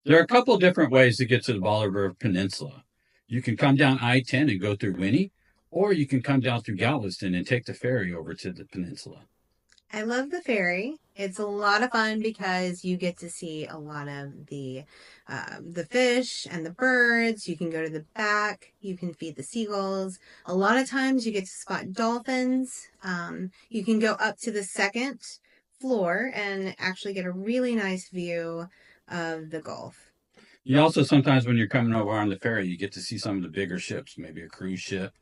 There are a couple different ways to get to the Bolivar Peninsula. You can come down I-10 and go through Winnie, or you can come down through Galveston and take the ferry over to the peninsula. I love the ferry. It's a lot of fun because you get to see a lot of the fish and the birds. You can go to the back. You can feed the seagulls. A lot of times you get to spot dolphins. You can go up to the second floor and actually get a really nice view of the Gulf. You also sometimes when you're coming over on the ferry, you get to see some of the bigger ships, maybe a cruise ship,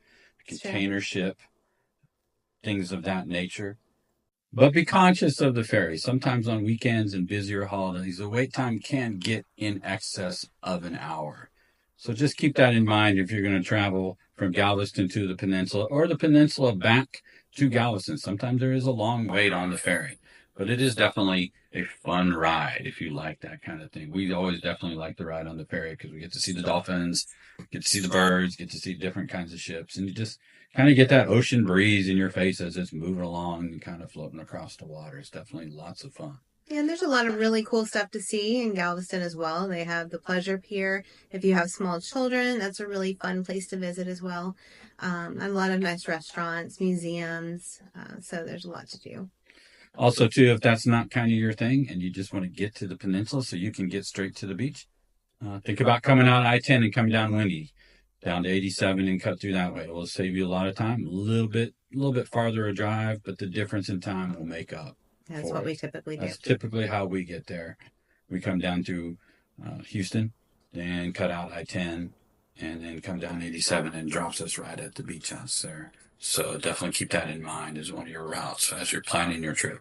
a Sure. container ship, things of that nature. But be conscious of the ferry. Sometimes on weekends and busier holidays, the wait time can get in excess of an hour. So just keep that in mind if you're going to travel from Galveston to the peninsula or the peninsula back to Galveston. Sometimes there is a long wait on the ferry, but it is definitely a fun ride if you like that kind of thing. We always definitely like the ride on the ferry because we get to see the dolphins, get to see the birds, get to see different kinds of ships, and you just kind of get that ocean breeze in your face as it's moving along and kind of floating across the water. It's definitely lots of fun. Yeah, and there's a lot of really cool stuff to see in Galveston as well. They have the Pleasure Pier. If you have small children, that's a really fun place to visit as well. And a lot of nice restaurants, museums. So there's a lot to do. Also, too, if that's not kind of your thing and you just want to get to the peninsula so you can get straight to the beach, think about coming out I-10 and coming down Windy, down to 87 and cut through that way. It will save you a lot of time, a little bit farther a drive, but the difference in time will make up That's for what it. we typically do. That's typically how we get there. We come down to Houston, then cut out I-10, and then come down 87 and drops us right at the beach house there. So definitely keep that in mind as one of your routes as you're planning your trip.